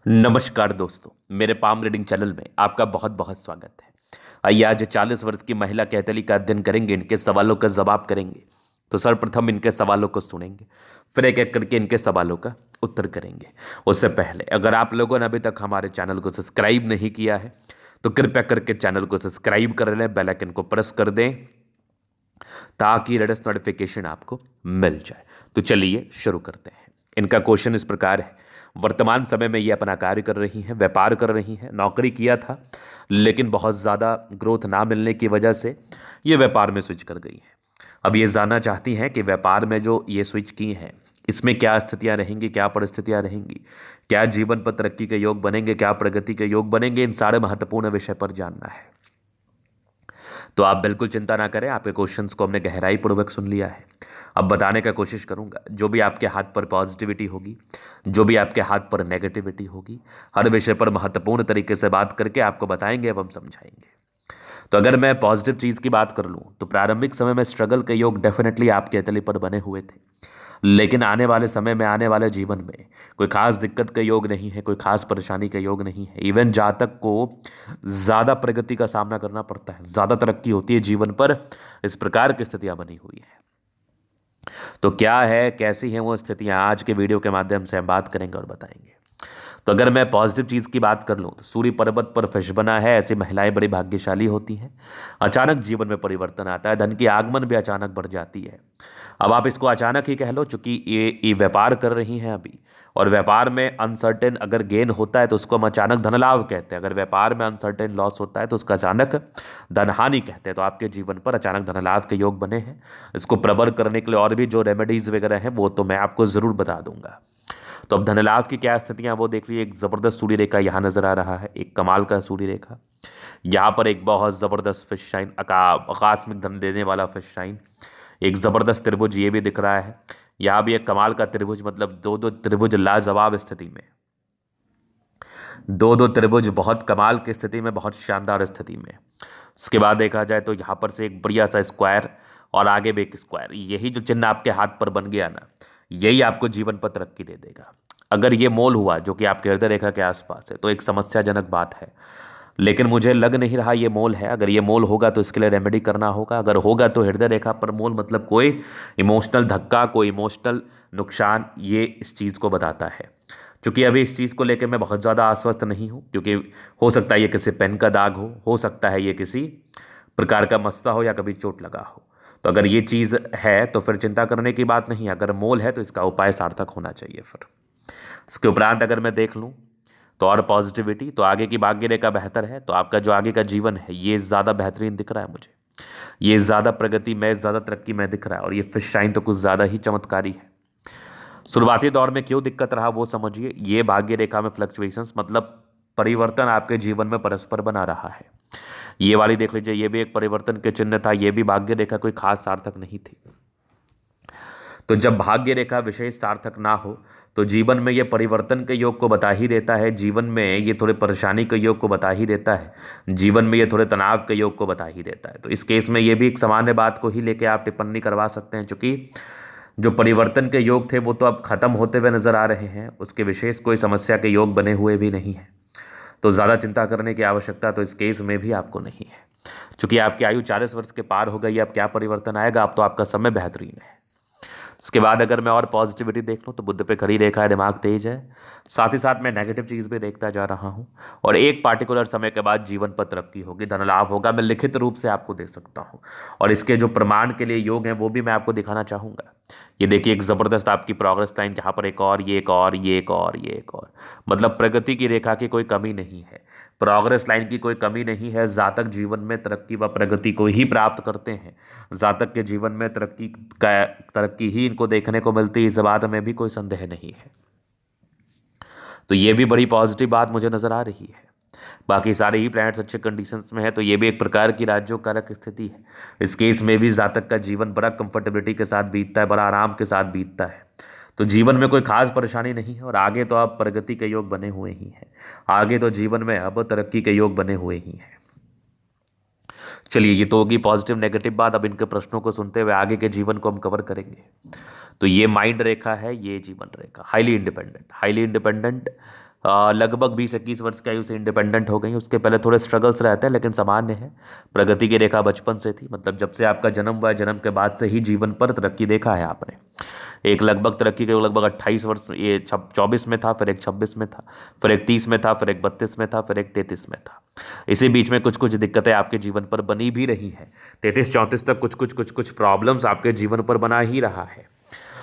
नमस्कार दोस्तों, मेरे पाम रीडिंग चैनल में आपका बहुत बहुत स्वागत है। आइए आज 40 वर्ष की महिला कैथली का अध्ययन करेंगे, इनके सवालों का जवाब करेंगे। तो सर्वप्रथम इनके सवालों को सुनेंगे, फिर एक एक करके इनके सवालों का उत्तर करेंगे। उससे पहले अगर आप लोगों ने अभी तक हमारे चैनल को सब्सक्राइब नहीं किया है तो कृपया करके चैनल को सब्सक्राइब कर लें, बेल आइकन को प्रेस कर दें ताकि लेटेस्ट नोटिफिकेशन आपको मिल जाए। तो चलिए शुरू करते हैं। इनका क्वेश्चन इस प्रकार है, वर्तमान समय में ये अपना कार्य कर रही हैं, व्यापार कर रही हैं, नौकरी किया था लेकिन बहुत ज़्यादा ग्रोथ ना मिलने की वजह से ये व्यापार में स्विच कर गई हैं। अब ये जानना चाहती हैं कि व्यापार में जो ये स्विच की हैं इसमें क्या स्थितियां रहेंगी, क्या परिस्थितियां रहेंगी, क्या जीवन पर तरक्की के योग बनेंगे, क्या प्रगति के योग बनेंगे, इन सारे महत्वपूर्ण विषय पर जानना है। तो आप बिल्कुल चिंता ना करें, आपके क्वेश्चंस को हमने गहराई पूर्वक सुन लिया है। अब बताने का कोशिश करूंगा, जो भी आपके हाथ पर पॉजिटिविटी होगी, जो भी आपके हाथ पर नेगेटिविटी होगी, हर विषय पर महत्वपूर्ण तरीके से बात करके आपको बताएंगे एवं समझाएंगे। तो अगर मैं पॉजिटिव चीज़ की बात कर लूँ तो प्रारंभिक समय में स्ट्रगल के योग डेफिनेटली आपके तली पर बने हुए थे, लेकिन आने वाले समय में, आने वाले जीवन में कोई खास दिक्कत का योग नहीं है, कोई खास परेशानी का योग नहीं है। इवन जातक को ज़्यादा प्रगति का सामना करना पड़ता है, ज़्यादा तरक्की होती है जीवन पर, इस प्रकार की स्थितियाँ बनी हुई है। तो क्या है, कैसी हैं वो स्थितियाँ, आज के वीडियो के माध्यम से हम बात करेंगे और बताएंगे। तो अगर मैं पॉजिटिव चीज़ की बात कर लूँ तो सूर्य पर्वत पर फिश बना है, ऐसी महिलाएं बड़ी भाग्यशाली होती हैं। अचानक जीवन में परिवर्तन आता है, धन की आगमन भी अचानक बढ़ जाती है। अब आप इसको अचानक ही कह लो, चूंकि ये व्यापार कर रही हैं अभी, और व्यापार में अनसर्टेन अगर गेन होता है तो उसको हम अचानक धन लाभ कहते हैं। अगर व्यापार में अनसर्टेन लॉस होता है तो उसका अचानक धन हानि कहते हैं। तो आपके जीवन पर अचानक धन लाभ के योग बने हैं। इसको प्रबल करने के लिए और भी जो रेमेडीज वगैरह हैं वो तो मैं आपको ज़रूर बता दूंगा। तो अब धन लाभ की क्या स्थितियां वो देख लीजिए। एक ज़बरदस्त सूर्य रेखा यहाँ नजर आ रहा है, एक कमाल का सूर्य रेखा। यहाँ पर एक बहुत ज़बरदस्त फिश शाइन, आकस्मिक धन देने वाला फिश शाइन, एक ज़बरदस्त त्रिभुज ये भी दिख रहा है। यहाँ भी एक कमाल का त्रिभुज, मतलब दो दो त्रिभुज लाजवाब स्थिति में, दो दो त्रिभुज बहुत कमाल की स्थिति में, बहुत शानदार स्थिति में। इसके बाद देखा जाए तो यहाँ पर से एक बढ़िया सा स्क्वायर और आगे भी एक स्क्वायर, यही जो चिन्ह आपके हाथ पर बन गया ना, यही आपको जीवन पर तरक्की दे देगा। अगर ये मोल हुआ जो कि आपके हृदय रेखा के आसपास है तो एक समस्याजनक बात है, लेकिन मुझे लग नहीं रहा ये मोल है। अगर ये मोल होगा तो इसके लिए रेमेडी करना होगा। अगर होगा तो हृदय रेखा पर मोल मतलब कोई इमोशनल धक्का, कोई इमोशनल नुकसान, ये इस चीज़ को बताता है। क्योंकि अभी इस चीज़ को लेकर मैं बहुत ज़्यादा आश्वस्त नहीं हूँ, क्योंकि हो सकता है ये किसी पेन का दाग हो सकता है ये किसी प्रकार का मस्ता हो या कभी चोट लगा हो। तो अगर ये चीज़ है तो फिर चिंता करने की बात नहीं है। अगर मोल है तो इसका उपाय सार्थक होना चाहिए। फिर इसके उपरांत अगर मैं देख लूँ तो और पॉजिटिविटी, तो आगे की भाग्य रेखा बेहतर है। तो आपका जो आगे का जीवन है ये ज़्यादा बेहतरीन दिख रहा है मुझे, ये ज़्यादा प्रगति में, ज़्यादा तरक्की में दिख रहा है। और ये फिश शाइन तो कुछ ज़्यादा ही चमत्कारी है। शुरुआती दौर में क्यों दिक्कत रहा वो समझिए। ये भाग्य रेखा में फ्लक्चुएशंस मतलब परिवर्तन आपके जीवन में परस्पर बना रहा है। ये वाली देख लीजिए, ये भी एक परिवर्तन के चिन्ह था, ये भी भाग्य रेखा कोई खास सार्थक नहीं थी। तो जब भाग्य रेखा विशेष सार्थक ना हो तो जीवन में ये परिवर्तन के योग को बता ही देता है, जीवन में ये थोड़े परेशानी के योग को बता ही देता है, जीवन में ये थोड़े तनाव के योग को बता ही देता है। तो इस केस में ये भी एक सामान्य बात को ही लेके आप टिप्पणी करवा सकते हैं, क्योंकि जो परिवर्तन के योग थे वो तो अब खत्म होते हुए नजर आ रहे हैं, उसके विशेष कोई समस्या के योग बने हुए भी नहीं है। तो ज़्यादा चिंता करने की आवश्यकता तो इस केस में भी आपको नहीं है। चूंकि आपकी आयु 40 वर्ष के पार हो गई, अब क्या परिवर्तन आएगा, अब तो आपका समय बेहतरीन है। इसके बाद अगर मैं और पॉजिटिविटी देख लूँ तो बुद्ध पे खड़ी रेखा है, दिमाग तेज है, साथ ही साथ मैं नेगेटिव चीज़ भी देखता जा रहा हूँ। और एक पार्टिकुलर समय के बाद जीवन पर तरक्की होगी, धन लाभ होगा, मैं लिखित रूप से आपको दे सकता हूँ। और इसके जो प्रमाण के लिए योग हैं वो भी मैं आपको दिखाना चाहूँगा। ये देखिए एक ज़बरदस्त आपकी प्रोग्रेस लाइन, जहाँ पर एक और, ये एक और, ये एक और, ये एक और, मतलब प्रगति की रेखा की कोई कमी नहीं है, प्रोग्रेस लाइन की कोई कमी नहीं है। जातक जीवन में तरक्की व प्रगति को ही प्राप्त करते हैं। जातक के जीवन में तरक्की ही इनको देखने को मिलती है, इस बात में भी कोई संदेह नहीं है। तो ये भी बड़ी पॉजिटिव बात मुझे नजर आ रही है। बाकी सारे ही प्लैनेट्स अच्छे कंडीशंस में है, तो ये भी एक प्रकार की राज्यों कारक स्थिति है। इस केस में भी जातक का जीवन बड़ा कंफर्टेबिलिटी के साथ बीतता है, बड़ा आराम के साथ बीतता है। तो जीवन में कोई खास परेशानी नहीं है। और आगे तो अब प्रगति के योग बने हुए ही हैं, आगे तो जीवन में अब तरक्की के योग बने हुए ही हैं। चलिए, ये तो होगी पॉजिटिव नेगेटिव बात। अब इनके प्रश्नों को सुनते हुए आगे के जीवन को हम कवर करेंगे। तो ये माइंड रेखा है, ये जीवन रेखा, हाईली इंडिपेंडेंट, हाईली इंडिपेंडेंट, लगभग 20-21 वर्ष की आयु से इंडिपेंडेंट हो गई। उसके पहले थोड़े स्ट्रगल्स रहते हैं लेकिन सामान्य है। प्रगति की रेखा बचपन से थी, मतलब जब से आपका जन्म हुआ है, जन्म के बाद से ही जीवन पर तरक्की देखा है आपने। एक लगभग तरक्की के लगभग 28 वर्ष, ये 24 में था, फिर एक 26 में था, फिर एक 30 में था, फिर एक 32 में था, फिर एक 33 में था। इसी बीच में कुछ कुछ दिक्कतें आपके जीवन पर बनी भी रही हैं। 33-34 तक कुछ कुछ प्रॉब्लम्स आपके जीवन पर बना ही रहा है।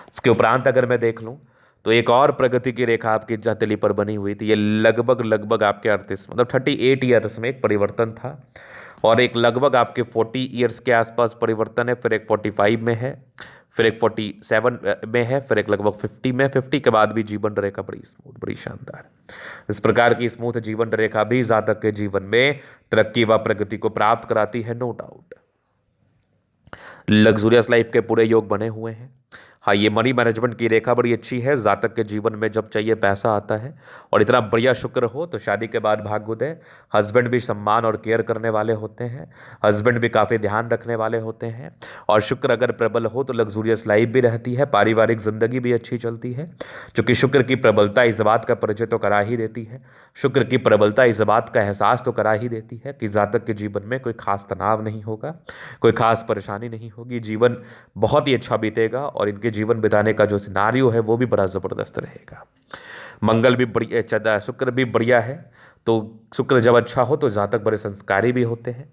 इसके उपरांत अगर मैं देख लूँ तो एक और प्रगति की रेखा आपकी हथेली पर बनी हुई थी। ये लगभग लगभग आपके 38 मतलब 38 ईयर्स में एक परिवर्तन था, और एक लगभग आपके 40 ईयर्स के आसपास परिवर्तन है, फिर एक 45 में है, फिर एक 47 में है, फिर एक लगभग 50 में। 50 के बाद भी जीवन रेखा बड़ी स्मूथ, बड़ी शानदार। इस प्रकार की स्मूथ जीवन रेखा भी जातक के जीवन में तरक्की व प्रगति को प्राप्त कराती है, नो डाउट। लग्जूरियस लाइफ के पूरे योग बने हुए हैं। हाँ, ये मनी मैनेजमेंट की रेखा बड़ी अच्छी है। जातक के जीवन में जब चाहिए पैसा आता है, और इतना बढ़िया शुक्र हो तो शादी के बाद भाग्योदय। हस्बैंड भी सम्मान और केयर करने वाले होते हैं, हस्बैंड भी काफ़ी ध्यान रखने वाले होते हैं। और शुक्र अगर प्रबल हो तो लग्जूरियस लाइफ भी रहती है, पारिवारिक जिंदगी भी अच्छी चलती है। क्योंकि शुक्र की प्रबलता इस बात का परिचय तो करा ही देती है, शुक्र की प्रबलता इस बात का एहसास तो करा ही देती है कि जातक के जीवन में कोई खास तनाव नहीं होगा, कोई खास परेशानी नहीं होगी, जीवन बहुत ही अच्छा बीतेगा, और इनके जीवन बिताने का जो सिनारियो है वो भी बड़ा ज़बरदस्त रहेगा। मंगल भी बढ़िया, शुक्र भी बढ़िया है। तो शुक्र जब अच्छा हो तो जातक बड़े संस्कारी भी होते हैं।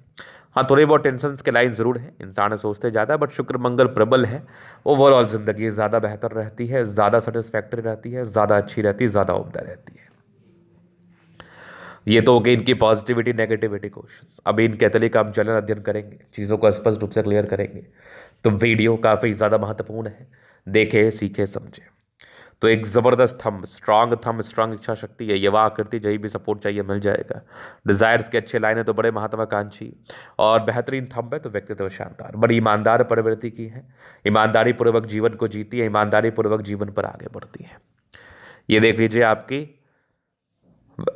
हाँ, थोड़े बहुत टेंशन के लाइन ज़रूर है, इंसान सोचते ज़्यादा, बट शुक्र मंगल प्रबल है। ओवरऑल ज़िंदगी ज़्यादा बेहतर रहती है, ज़्यादा सेटिस्फैक्टरी रहती है, ज़्यादा अच्छी रहती है, ज़्यादा उम्दा रहती है। ये तो हो गई इनकी पॉजिटिविटी नेगेटिविटी क्वेश्चंस। अब इन कैथली का हम चलन अध्ययन करेंगे, चीज़ों को स्पष्ट रूप से क्लियर करेंगे। तो वीडियो काफ़ी ज़्यादा महत्वपूर्ण है, देखे सीखे समझे। तो एक ज़बरदस्त थंब, स्ट्रांग इच्छा शक्ति है, युवा आकृति, जही भी सपोर्ट चाहिए मिल जाएगा। डिज़ायर्स के अच्छे लाइन है तो बड़े महत्वाकांक्षी, और बेहतरीन थंब है तो व्यक्तित्व शानदार। बड़ी ईमानदार प्रवृत्ति की है, ईमानदारी पूर्वक जीवन को जीती है, ईमानदारी पूर्वक जीवन पर आगे बढ़ती है। ये देख लीजिए आपकी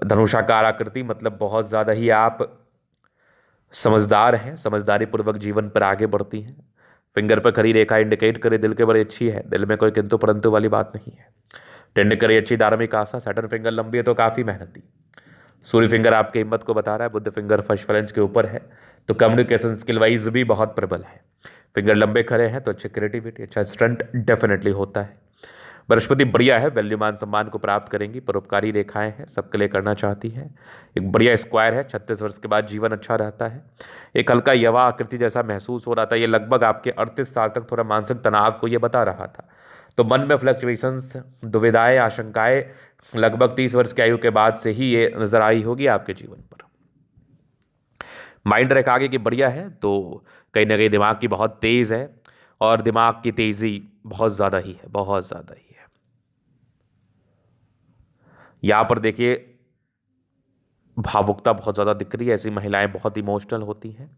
धनुषाकार आकृति, मतलब बहुत ज़्यादा ही आप समझदार हैं, समझदारी पूर्वक जीवन पर आगे बढ़ती हैं। फिंगर पर खड़ी रेखा इंडिकेट करे दिल के बड़ी अच्छी है, दिल में कोई किंतु परंतु वाली बात नहीं है। टेंड करे अच्छी धार्मिक आशा, सैटर्न फिंगर लंबी है तो काफ़ी मेहनती। सूर्य फिंगर आपकी हिम्मत को बता रहा है, बुद्ध फिंगर फर्स्ट फ्रेंच के ऊपर है, तो कम्युनिकेशन स्किल वाइज भी बहुत प्रबल है। फिंगर लंबे खड़े हैं तो अच्छी क्रिएटिविटी, अच्छा स्टंट डेफिनेटली होता है। बृहस्पति बढ़िया है, वैल्यू मान सम्मान को प्राप्त करेंगी, परोपकारी रेखाएं हैं, सबके लिए करना चाहती है। एक बढ़िया स्क्वायर है, 36 वर्ष के बाद जीवन अच्छा रहता है। एक हल्का यवा आकृति जैसा महसूस हो रहा था, ये लगभग आपके 38 साल तक थोड़ा मानसिक तनाव को ये बता रहा था। तो मन में फ्लक्चुएशंस, दुविधाएं, आशंकाएं लगभग 30 वर्ष की आयु के बाद से ही ये नजर आई होगी आपके जीवन पर। माइंड रेखा आगे की बढ़िया है, तो कहीं ना कहीं दिमाग की बहुत तेज है, और दिमाग की तेजी बहुत ज़्यादा ही है, बहुत ज़्यादा ही है। यहाँ पर देखिए भावुकता बहुत ज़्यादा दिख रही है, ऐसी महिलाएं बहुत इमोशनल होती हैं।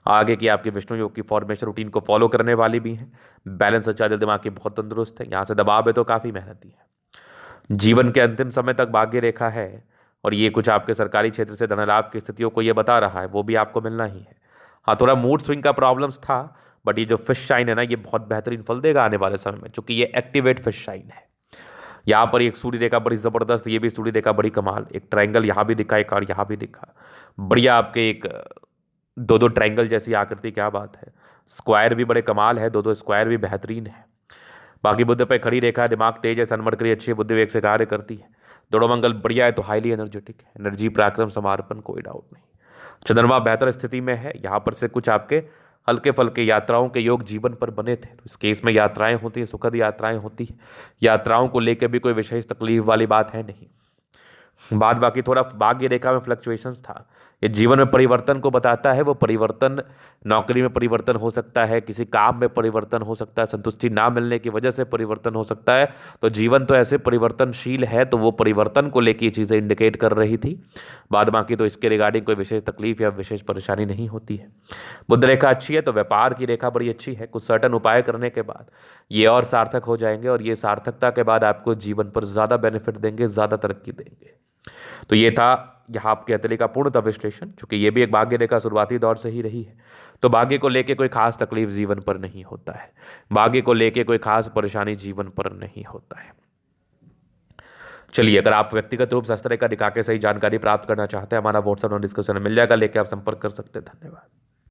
आगे की आपकी विष्णु योग की फॉर्मेशन रूटीन को फॉलो करने वाली भी हैं। बैलेंस अच्छा, दिल दिमाग की बहुत तंदुरुस्त है। यहाँ से दबाव है तो काफ़ी मेहनती है। जीवन के अंतिम समय तक भाग्य रेखा है, और ये कुछ आपके सरकारी क्षेत्र से धन लाभ की स्थितियों को ये बता रहा है, वो भी आपको मिलना ही है। हाँ, थोड़ा मूड स्विंग का प्रॉब्लम्स था, बट ये जो फिश शाइन है ना, ये बहुत बेहतरीन फल देगा आने वाले समय में, चूंकि ये एक्टिवेट फिश शाइन है। यहाँ पर एक सूर्य रेखा बड़ी ज़बरदस्त, ये भी सूर्य रेखा बड़ी कमाल। एक ट्रायंगल यहाँ भी दिखा, एक और यहाँ भी दिखा, बढ़िया आपके एक दो दो ट्रायंगल जैसी आकृति, क्या बात है। स्क्वायर भी बड़े कमाल है, दो दो स्क्वायर भी बेहतरीन है। बाकी बुद्ध पे खड़ी रेखा है, दिमाग तेज है, सनमरकरी अच्छी है, बुद्धि वेग से कार्य करती है। दोनों मंगल बढ़िया है तो हाईली एनर्जेटिक है, एनर्जी पराक्रम समर्पण कोई डाउट नहीं। चंद्रमा बेहतर स्थिति में है, यहाँ पर से कुछ आपके हल्के फल्के यात्राओं के योग जीवन पर बने थे। तो इस केस में यात्राएं होती हैं, सुखद यात्राएं होती हैं, यात्राओं को लेकर भी कोई विशेष तकलीफ वाली बात है नहीं। बाद बाकी थोड़ा भाग्य रेखा में फ्लक्चुएशंस था, ये जीवन में परिवर्तन को बताता है। वो परिवर्तन नौकरी में परिवर्तन हो सकता है, किसी काम में परिवर्तन हो सकता है, संतुष्टि ना मिलने की वजह से परिवर्तन हो सकता है। तो जीवन तो ऐसे परिवर्तनशील है, तो वो परिवर्तन को लेकर ये चीज़ें इंडिकेट कर रही थी। बाद बाकी तो इसके रिगार्डिंग कोई विशेष तकलीफ या विशेष परेशानी नहीं होती है। बुध रेखा अच्छी है तो व्यापार की रेखा बड़ी अच्छी है। कुछ सर्टन उपाय करने के बाद ये और सार्थक हो जाएंगे, और ये सार्थकता के बाद आपको जीवन पर ज़्यादा बेनिफिट देंगे, ज़्यादा तरक्की देंगे। तो ये था यहाँ आपके हथेली का पूर्णतः विश्लेषण, चूंकि ये भी एक भाग्य रेखा शुरुआती दौर से ही रही है। तो भाग्य को लेके कोई खास तकलीफ जीवन पर नहीं होता है, भाग्य को लेके कोई खास परेशानी जीवन पर नहीं होता है। चलिए, अगर आप व्यक्तिगत रूप से इस तरह का दिखा के सही जानकारी प्राप्त करना चाहते हैं, हमारा व्हाट्सएप नंबर डिस्क्रिप्शन में मिल जाएगा, लेके आप संपर्क कर सकते हैं। धन्यवाद।